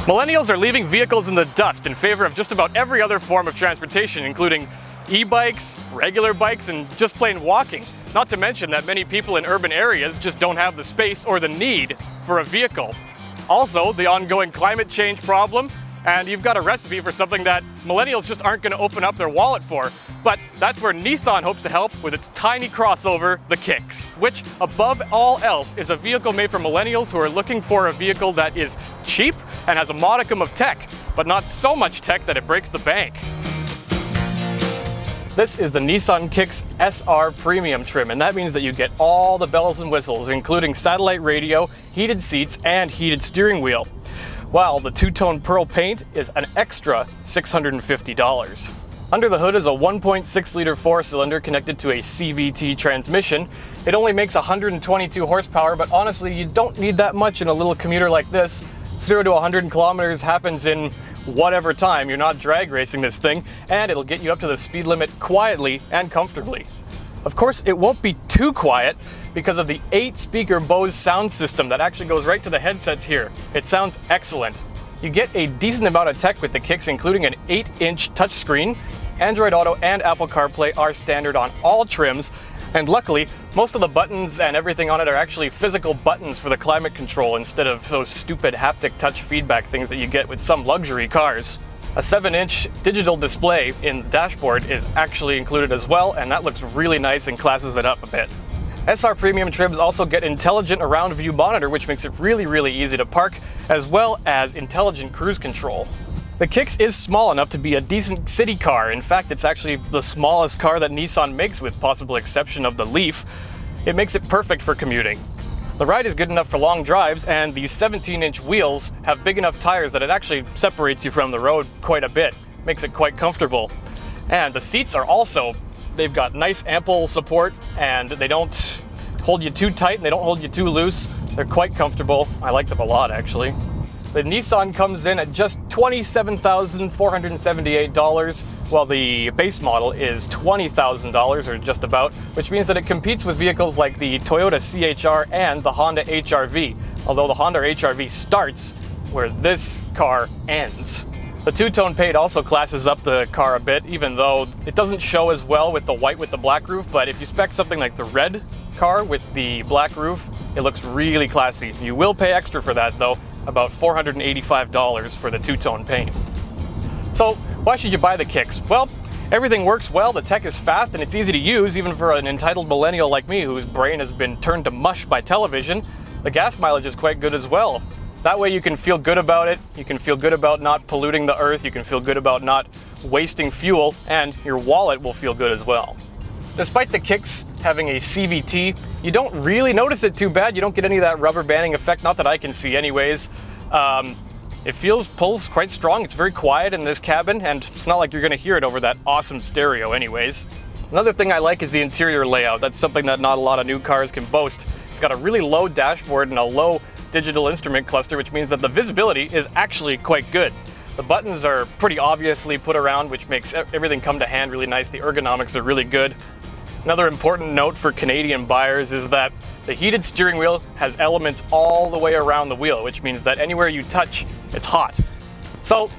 Millennials are leaving vehicles in the dust in favor of just about every other form of transportation, including e-bikes, regular bikes, and just plain walking. Not to mention that many people in urban areas just don't have the space or the need for a vehicle. Also, the ongoing climate change problem, and you've got a recipe for something that millennials just aren't going to open up their wallet for. But that's where Nissan hopes to help with its tiny crossover, the Kicks, which, above all else, is a vehicle made for millennials who are looking for a vehicle that is cheap and has a modicum of tech, but not so much tech that it breaks the bank. This is the Nissan Kicks SR Premium trim, and that means that you get all the bells and whistles, including satellite radio, heated seats, and heated steering wheel. While the two-tone pearl paint is an extra $650. Under the hood is a 1.6-liter four-cylinder connected to a CVT transmission. It only makes 122 horsepower, but honestly, you don't need that much in a little commuter like this. 0 to 100 kilometers happens in whatever time. You're not drag racing this thing, and it'll get you up to the speed limit quietly and comfortably. Of course, it won't be too quiet because of the 8-speaker Bose sound system that actually goes right to the headsets here. It sounds excellent. You get a decent amount of tech with the Kicks, including an 8-inch touchscreen. Android Auto and Apple CarPlay are standard on all trims, and luckily, most of the buttons and everything on it are actually physical buttons for the climate control instead of those stupid haptic touch feedback things that you get with some luxury cars. A 7-inch digital display in the dashboard is actually included as well, and that looks really nice and classes it up a bit. SR Premium trims also get intelligent around view monitor, which makes it really easy to park, as well as intelligent cruise control. The Kicks is small enough to be a decent city car. In fact, it's actually the smallest car that Nissan makes, with possible exception of the Leaf. It makes it perfect for commuting. The ride is good enough for long drives, and these 17-inch wheels have big enough tires that it actually separates you from the road quite a bit. Makes it quite comfortable. And the seats are also, they've got nice ample support, and they don't hold you too tight and they don't hold you too loose. They're quite comfortable. I like them a lot, actually. The Nissan comes in at just $27,478, while the base model is $20,000 or just about, which means that it competes with vehicles like the Toyota CHR and the Honda HR-V, although the Honda HR-V starts where this car ends. The two-tone paint also classes up the car a bit, even though it doesn't show as well with the white with the black roof, but if you spec something like the red car with the black roof, it looks really classy. You will pay extra for that though, about $485 for the two-tone paint. So why should you buy the Kicks? Well, everything works well, the tech is fast, and it's easy to use even for an entitled millennial like me whose brain has been turned to mush by television. The gas mileage is quite good as well. That way you can feel good about it, you can feel good about not polluting the earth, you can feel good about not wasting fuel, and your wallet will feel good as well. Despite the Kicks having a CVT, you don't really notice it too bad. You don't get any of that rubber banding effect, not that I can see anyways. It pulls quite strong. It's very quiet in this cabin, and it's not like you're gonna hear it over that awesome stereo anyways. Another thing I like is the interior layout. That's something that not a lot of new cars can boast. It's got a really low dashboard and a low digital instrument cluster, which means that the visibility is actually quite good. The buttons are pretty obviously put around, which makes everything come to hand really nice. The ergonomics are really good. Another important note for Canadian buyers is that the heated steering wheel has elements all the way around the wheel, which means that anywhere you touch, it's hot. So,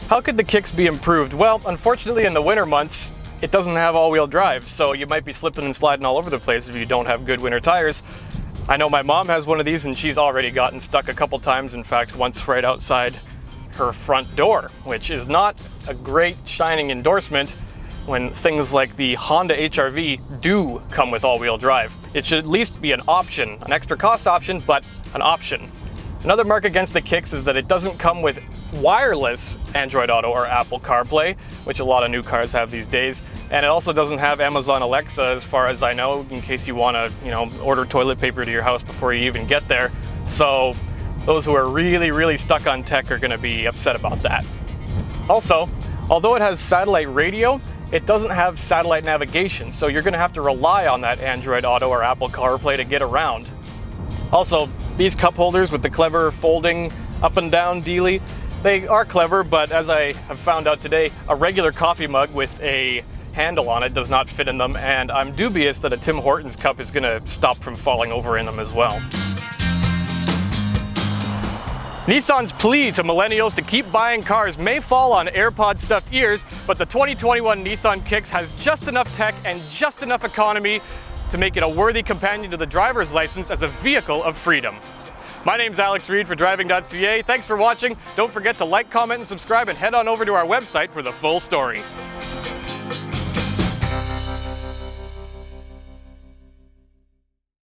how could the Kicks be improved? Well, unfortunately in the winter months, it doesn't have all-wheel drive, so you might be slipping and sliding all over the place if you don't have good winter tires. I know my mom has one of these and she's already gotten stuck a couple times, in fact once right outside her front door, which is not a great shining endorsement when things like the Honda HR-V do come with all-wheel drive. It should at least be an option, an extra cost option, but an option. Another mark against the Kicks is that it doesn't come with wireless Android Auto or Apple CarPlay, which a lot of new cars have these days, and it also doesn't have Amazon Alexa as far as I know, in case you want to, order toilet paper to your house before you even get there. So those who are really stuck on tech are going to be upset about that. Also, although it has satellite radio, it doesn't have satellite navigation, so you're going to have to rely on that Android Auto or Apple CarPlay to get around. Also, these cup holders with the clever folding up and down dealie, they are clever, but as I have found out today, a regular coffee mug with a handle on it does not fit in them, and I'm dubious that a Tim Hortons cup is going to stop from falling over in them as well. Nissan's plea to millennials to keep buying cars may fall on AirPod stuffed ears, but the 2021 Nissan Kicks has just enough tech and just enough economy to make it a worthy companion to the driver's license as a vehicle of freedom. My name's Alex Reed for Driving.ca. Thanks for watching. Don't forget to like, comment, and subscribe, and head on over to our website for the full story.